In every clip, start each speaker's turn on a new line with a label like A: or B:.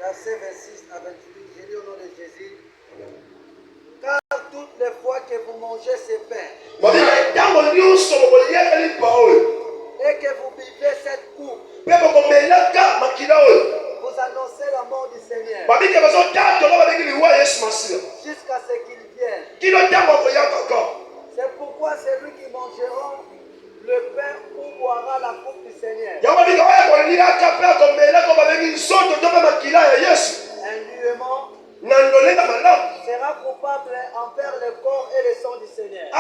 A: Verset 26 à 28, j'ai lu au nom de Jésus. Car toutes les fois que vous mangez ces pains et que vous buvez cette coupe, vous annoncez la mort du Seigneur jusqu'à ce qu'il vienne. C'est pourquoi celui qui mangera le pain ou boira la coupe du Seigneur indûment sera coupable envers le corps et le sang du Seigneur.
B: Ça,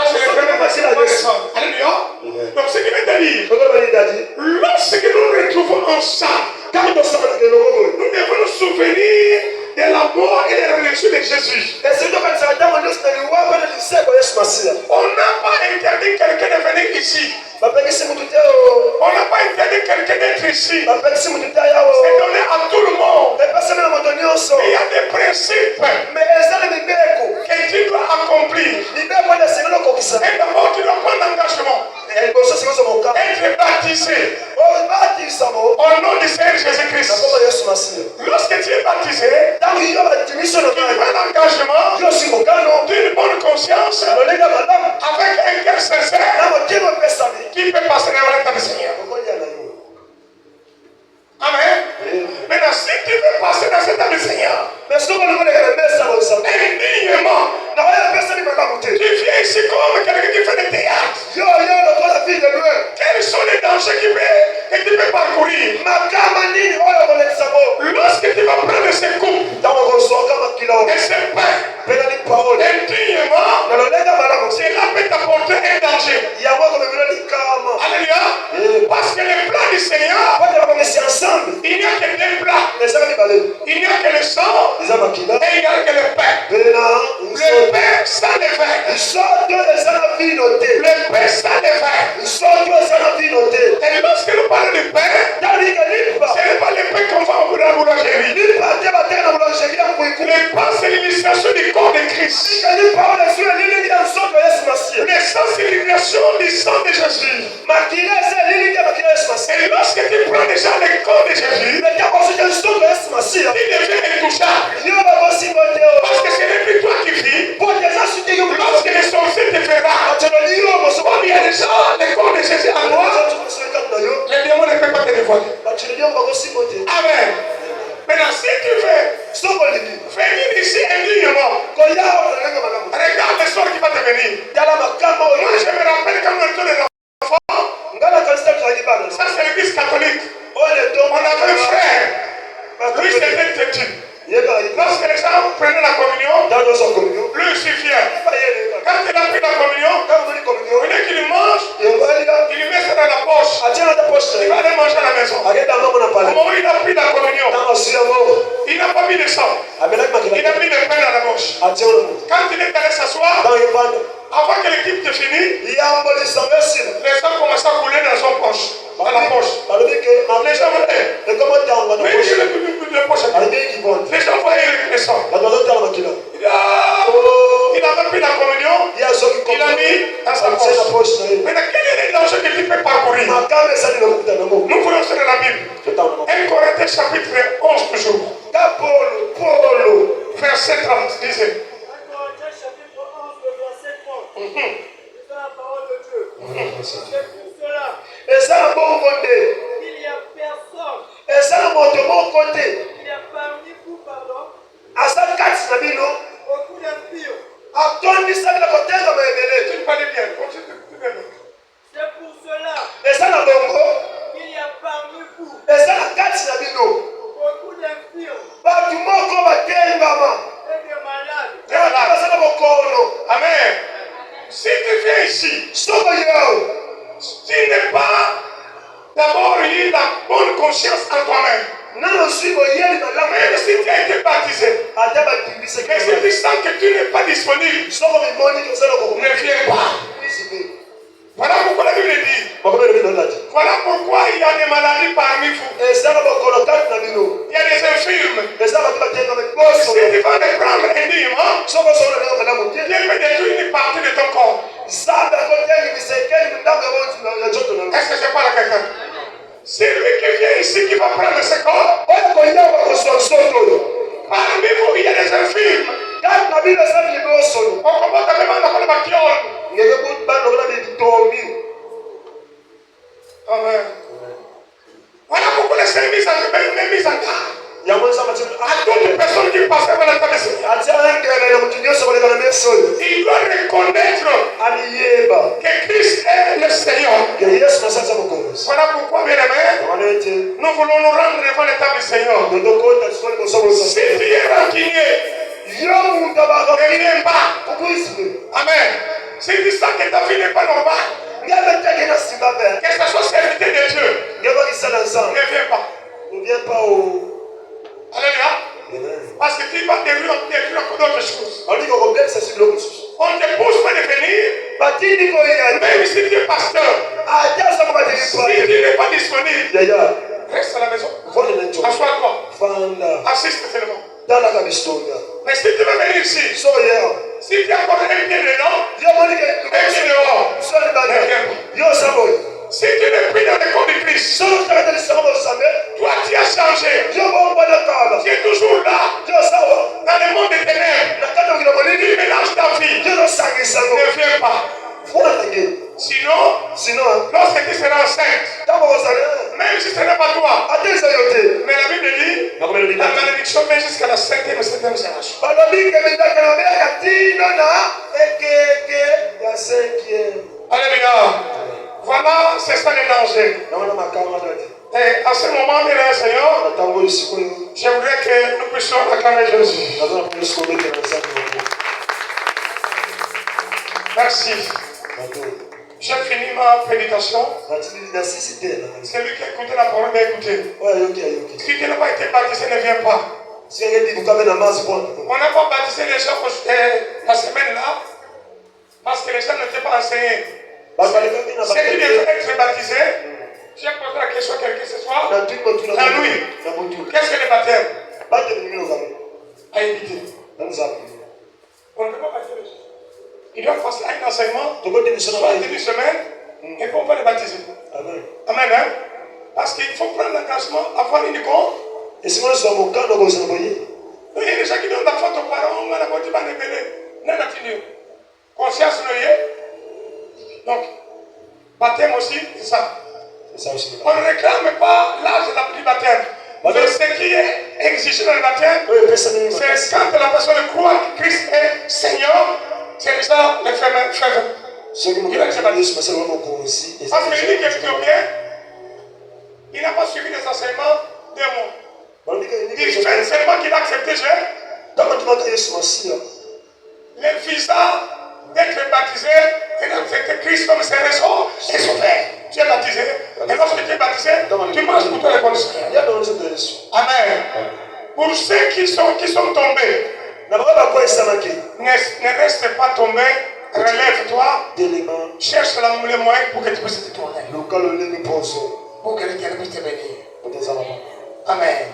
B: c'est le premier verset de la leçon. Alléluia. Donc, ce qui veut dire, lorsque nous nous retrouvons ensemble, nous devons nous souvenir de la mort et de la résurrection de Jésus. On n'a pas interdit quelqu'un de venir ici. On n'a pas interdit quelqu'un d'être ici. C'est donné à tout le monde. Mais il y a des principes que tu dois accomplir. Et d'abord, tu dois prendre l'engagement. Être baptisé au nom du Seigneur Jésus-Christ. Lorsque tu es baptisé, tu prends l'engagement d'une bonne conscience avec un cœur sincère qui peut passer dans l'état du Seigneur. Amen. Maintenant, si tu veux passer dans cet état du Seigneur, indignement, tu viens ici comme quelqu'un qui fait des théâtres. Quels sont les dangers que tu peux parcourir? Lorsque tu vas prendre ces coupes et ces pains, indignement, cela peut t'apporter un danger. Alléluia. Parce que le plan du Seigneur, il n'y a que deux plats. Il n'y a que le sang et il n'y a que le pain. Le pain sans le vin. Le pain sans le vin. Et lorsque nous parlons de pain, ce n'est pas le pain qu'on va à la boulangerie. Le pain, c'est l'initiation du corps de Christ. Le sang, c'est l'initiation du sang de Jésus. Et lorsque tu prends déjà le corps de Jésus, tu deviens intouchable. Parce que ce n'est plus toi qui vis. Lorsque les sorciers te verront, comme il y a déjà le corps de Jésus à toi, les démons ne peuvent pas te dévoiler. Amen. Maintenant, si tu veux venir ici indignement, regarde l'histoire qui va te venir. Moi, je me rappelle quand nous étions les enfants, ça c'est l'église catholique. On avait un frère, lui c'était têtu. Lorsque les gens prenaient la communion, lui il suffit. Quand il a pris la communion, au lieu qu'il mange, il met ça dans la poche. Il va aller manger à la maison. Au moment où il a pris la communion, il n'a pas mis de sang. Il a mis le pain dans la bouche. Quand il est allé s'asseoir, avant que l'équipe te finisse, les gens commencent à couler dans son poche. Dans la poche. Les gens venaient. Mais il dit le poche. Les gens voyaient le sang. Il avait pris la communion. Il a mis dans sa poche. Maintenant, quel est le danger que tu peux parcourir? Nous voulons sur la Bible. 1 Corinthiens chapitre 11 toujours. Verset 30, disait.
A: 1 Corinthiens chapitre 11, verset 30. C'est la parole de Dieu. C'est pour cela qu'il n'y a personne. Il y a parmi vous, pardon, beaucoup d'impurs.
B: Tu parlais bien.
A: C'est pour cela qu'il y a parmi vous beaucoup d'infirmes et de malades.
B: Amen. Si tu viens ici, tu n'es pas d'abord eu la bonne conscience en toi-même. Même si tu as été baptisé, mais si tu sens que tu n'es pas disponible, ne viens pas. Voilà pourquoi la Bible dit. Voilà pourquoi il y a des maladies parmi vous. Il y a des infirmes. Si tu vas les prendre indignement, Dieu peut détruire une partie de ton corps. Est-ce que je parle à quelqu'un? C'est lui qui vient ici qui va prendre ce corps. Parmi vous, il y a des infirmes. On commence à demander à la Amen. On a beaucoup de services à mis en garde. À toute personne qui passe par la table de Seigneur. Il doit reconnaître que Christ est le Seigneur. Voilà pourquoi, bien aimé, nous voulons nous rendre devant la table du Seigneur. Si tu es rancunier, ne viens pas. Amen. Si tu sens que ta vie n'est pas normale, que ce soit serviteur de Dieu, ne viens pas. Alléluia. Parce que tu vas détruire encore d'autres choses. On te pousse pas de venir. Même si tu es pasteur, si tu n'es pas disponible, reste à la maison. Assois-toi. Assiste seulement. Mais si tu veux venir ici, si tu as encore un pied dedans, un pied dehors, ne viens pas. Si tu es pris dans le corps de Christ, toi tu as changé. Tu es toujours là, dans le monde des ténèbres. Tu mélanges ta vie. Ne viens pas. Sinon, lorsque tu seras enceinte, même si ce n'est pas toi, mais la Bible dit, la malédiction vient jusqu'à la 5e et 7e génération. Alléluia. Voilà, c'est ça le danger. Et à ce moment, bien Seigneur, j'aimerais que nous puissions acclamer Jésus. Merci. J'ai fini ma prédication. C'est lui qui a écouté la parole, mais écoutez. Si tu n'as pas été baptisé, ne viens pas. On n'a pas baptisé les gens la semaine là parce que les gens n'étaient pas enseignés. Ceux qui devaient être baptisés, j'ai posé la question à quelqu'un ce soir. La nuit. Qu'est-ce que le baptême? À éviter. On ne peut pas baptiser les gens. Il doit passer un enseignement, soit une semaine, et puis on va les baptiser. Amen. Amen. Hein? Parce qu'il faut prendre l'engagement, avoir une icône. Et si on se moque, il y a des gens qui donnent la faute aux parents, on va la voir, tu vas les mêler. Non, non, fini. Conscience, donc, baptême aussi, c'est ça. On ne réclame pas l'âge du baptême. Mais ce qui est exigé dans le baptême, c'est quand la personne croit que Christ est Seigneur, c'est déjà le frère. Il va être baptisé. Parce que l'unique Éthiopien, il n'a pas suivi les enseignements d'un mois. Il fait seulement qu'il a accepté Jésus. Le visa d'être baptisé et d'accepter Christ comme ses raisons est souffert. Tu es baptisé. Et lorsque tu es baptisé, tu marches pour toi les conditions. Amen. Pour ceux qui sont tombés, ne reste pas tombé. Relève-toi. Cherche le moyen pour que tu puisses te tourner. Pour que l'Éternel puisse te bénir. Amen.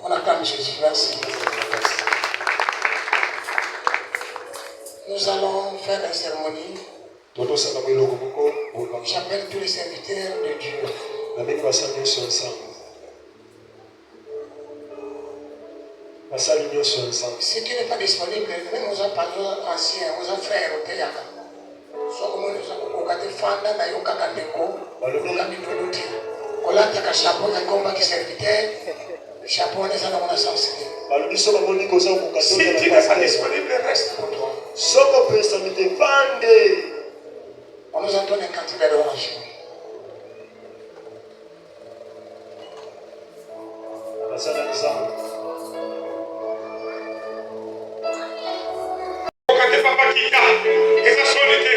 B: On acclame Jésus. Merci. Nous allons faire une cérémonie. J'appelle tous les serviteurs de Dieu. Si tu n'es pas disponible, même aux parents anciens, aux frères, au théâtre. Soit comme nous avons regardé Fanda, Nayoka Kandeko, Lokabidoluti. Kolata Kachapo, Nakomba qui serviteur, chapeau, on est dans mon sens. Si tu n'es pas disponible, reste pour toi. On nous a donné un candidat d'orange. Papa qui garde, et ça sonne été.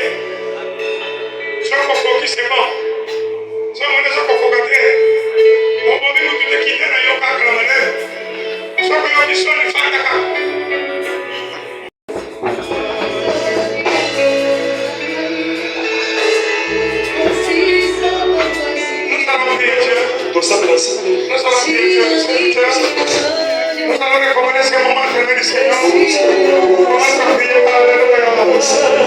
B: Soit qu'on qui c'est bon. Soit on est qu'on gâté. On peut même tout quitter dans Yoka Klamane. Soit qu'on qui sonne les Fandaka. Nous allons prier Dieu. Nous allons recommander ce moment de le Seigneur. On va prier. Alléluia.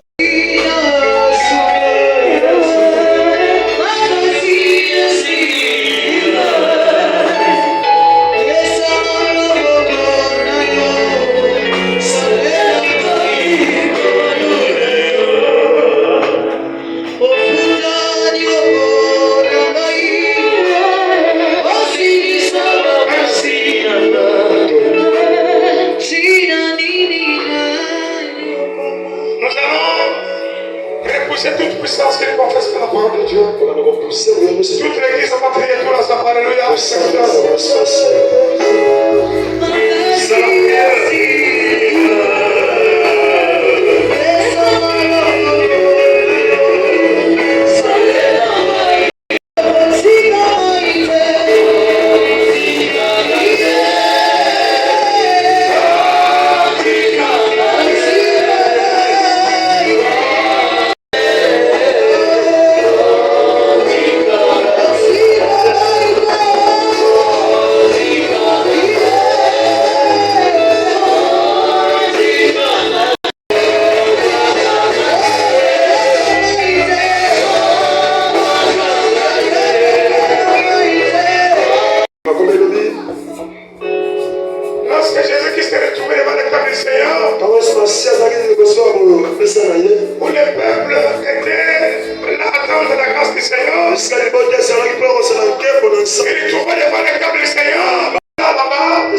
B: où le peuple était là attendre la grâce du Seigneur. Il trouvait devant le câble du Seigneur. Là-bas, il y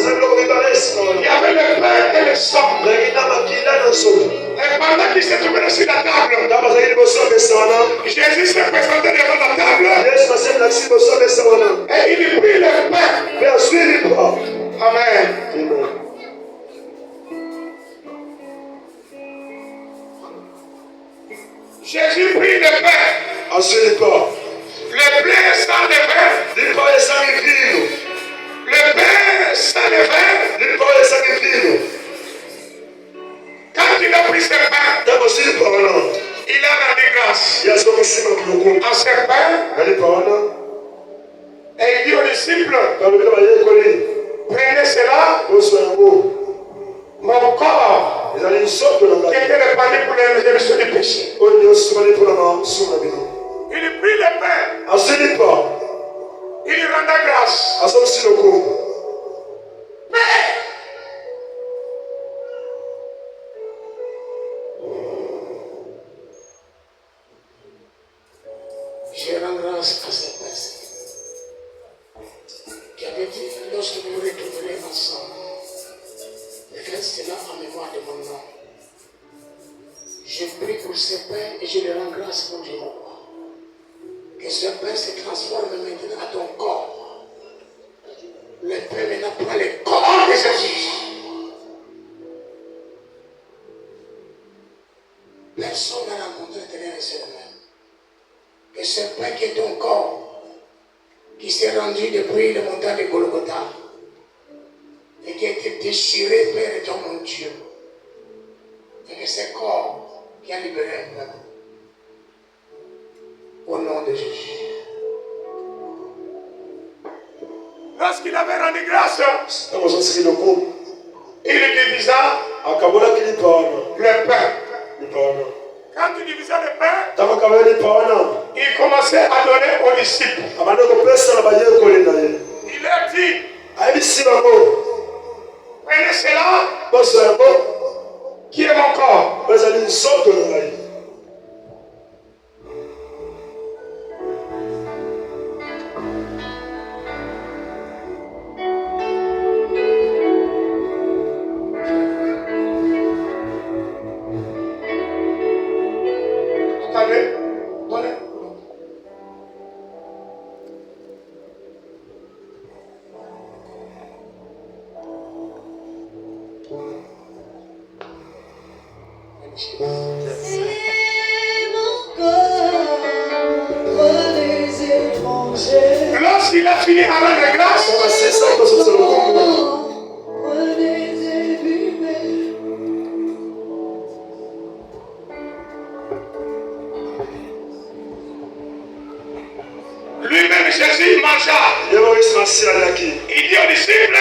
B: avait le pain et le sang. Et pendant qu'il se trouvait sur la table, Jésus s'est présenté devant la table et il prit le pain. Amen. Jésus prit le pain. Le blé sans le vin. Le pain sans le vin. Quand il a pris ce pain, il a rendu grâce à ce pain. Et il dit aux disciples, prenez cela, mon corps qui était répandu pour les rémissions du péché. Il prit le pain. Il renda grâce. Mais je rends grâce à cette personne qui avait dit, lorsque vous retrouverez ensemble, faites cela en mémoire de mon nom. Je prie pour ce pain et je le rends grâce pour Dieu. Que ce pain se transforme maintenant à ton corps. Le pain maintenant prend le corps de Jésus. Personne n'a rencontré derrière ce même. Que ce pain qui est ton corps, qui s'est rendu depuis le montagne de Golgotha, et qui a été déchiré, Père et ton mon Dieu, et que ce corps qui a libéré un peuple. Au nom de Jésus. Lorsqu'il avait rendu grâce, il divisa le pain. Quand il divisa le pain, il commençait à donner aux disciples. Il leur dit, prenez cela, qui est mon corps. Lorsqu'il a fini à rendre grâce, lui-même Jésus mangea. Il dit aux disciples,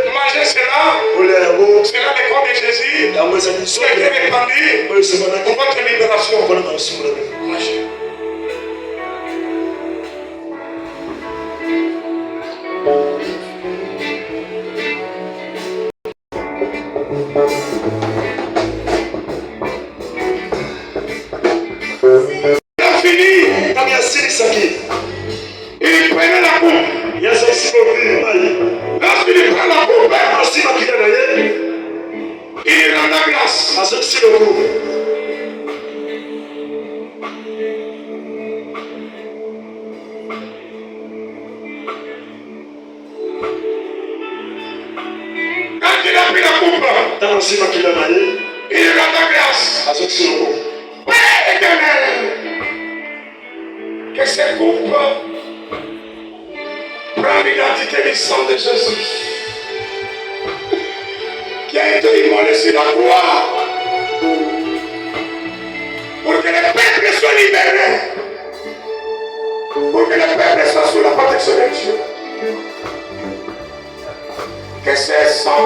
B: mangez cela, cela le corps de Jésus, qui a été répandu pour votre libération. Mangez. Il a fini. Il prenait la coupe. Lorsqu'il prend la coupe, il rend la grâce. Quand il a pris la coupe, il rend la grâce. Père éternel, que cette coupe prend l'identité du sang de Jésus qui a été immolé sur la croix pour que le peuple soit libéré, pour que le peuple soit sous la protection de Dieu. Que ce sang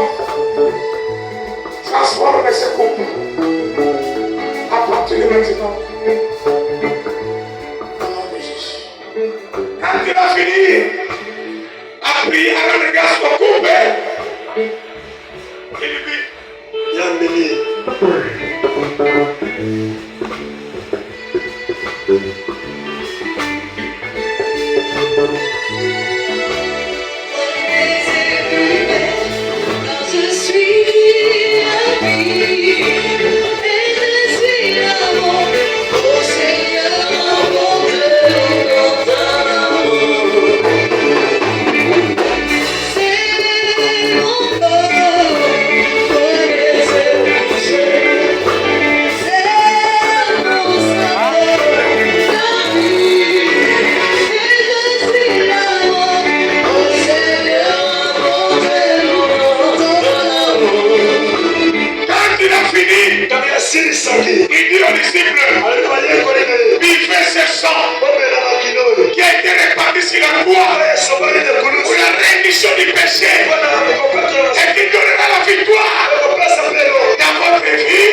B: transforme ce couple à partir de maintenant. Quand il a fini, a prié à rendre grâce au couple, il dit, disciples buvaient ce sang qui a été répandu sur la croix pour la rémission du péché et qui donnera la victoire dans votre vie.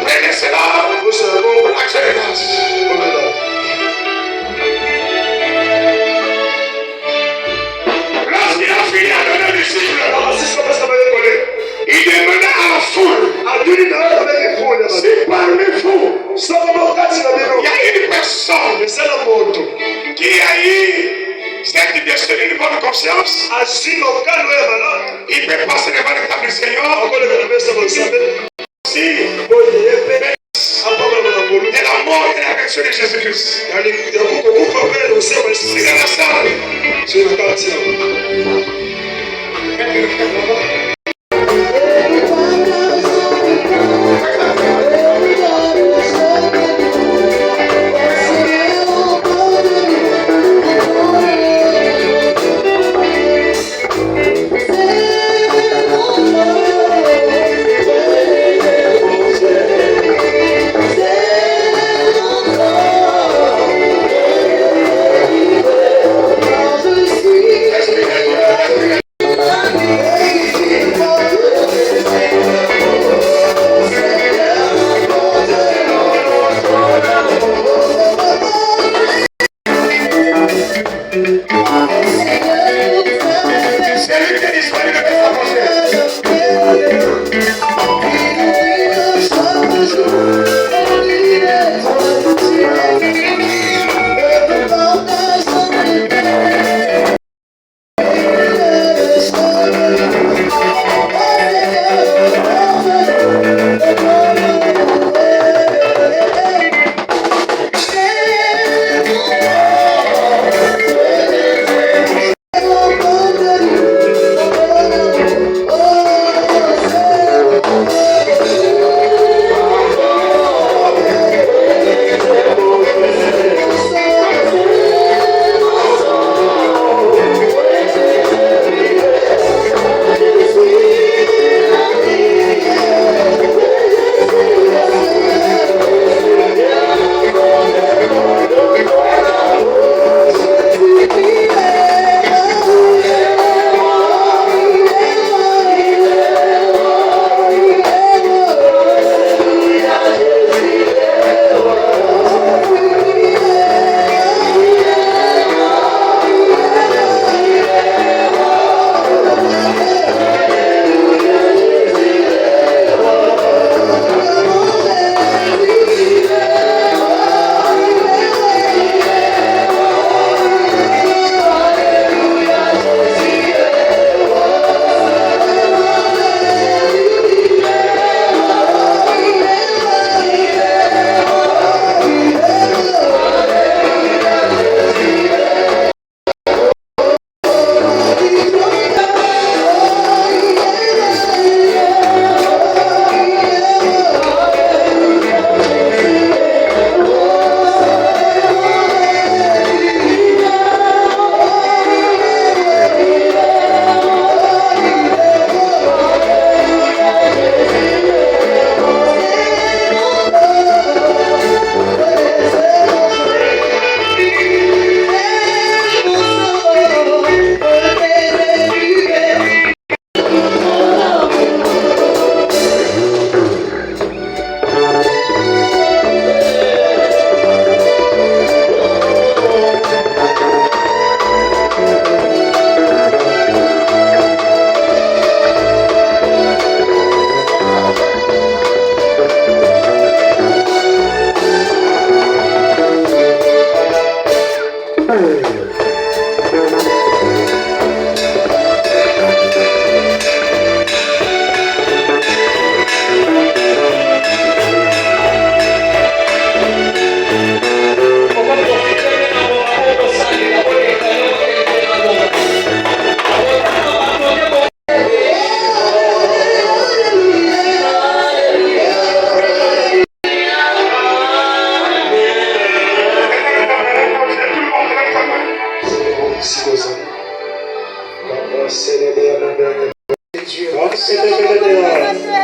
B: Prenez cela pour l'action de grâce. Lorsqu'il a fini à donner aux disciples, il demanda à la foule, si parmi vous, il y a une personne qui a eu cette destinée de bonne conscience, il peut passer devant le table du Seigneur si de la mort et la résurrection de Jésus-Christ. C'est dans la salle.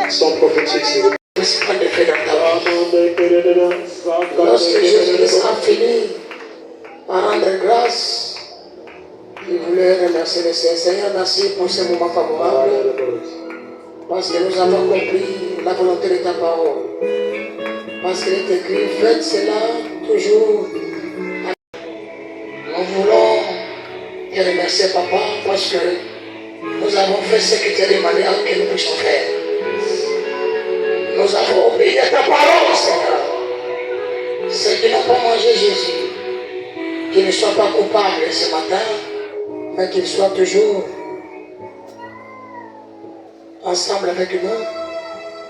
C: Son prophétique, c'est Lorsque Jésus a fini par rendre grâce, il voulait remercier le Seigneur. Merci pour ce moment favorable, parce que nous avons compris la volonté de ta parole. Parce qu'il est écrit, faites cela toujours. Nous voulons te remercier, Papa, parce que nous avons fait ce que tu as demandé que nous puissions faire. Nous avons obéi à ta parole, Seigneur. Ceux qui n'ont pas mangé Jésus, qu'ils ne soient pas coupables ce matin, mais qu'ils soient toujours ensemble avec nous,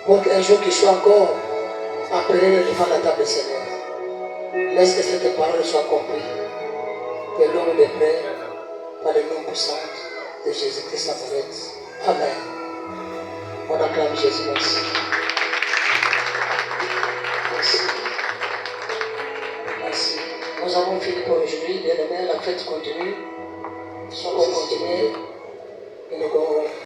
C: pour qu'un jour qu'ils soient encore appelés devant la table du Seigneur. Laisse que cette parole soit comprise. Que l'homme de paix, par le nom puissant de Jésus-Christ Nazareth. Amen. On acclame Jésus. Merci. Merci. Merci. Nous avons fini pour aujourd'hui. Bien aimé, la fête continue. Nous allons continuer. Et nous allons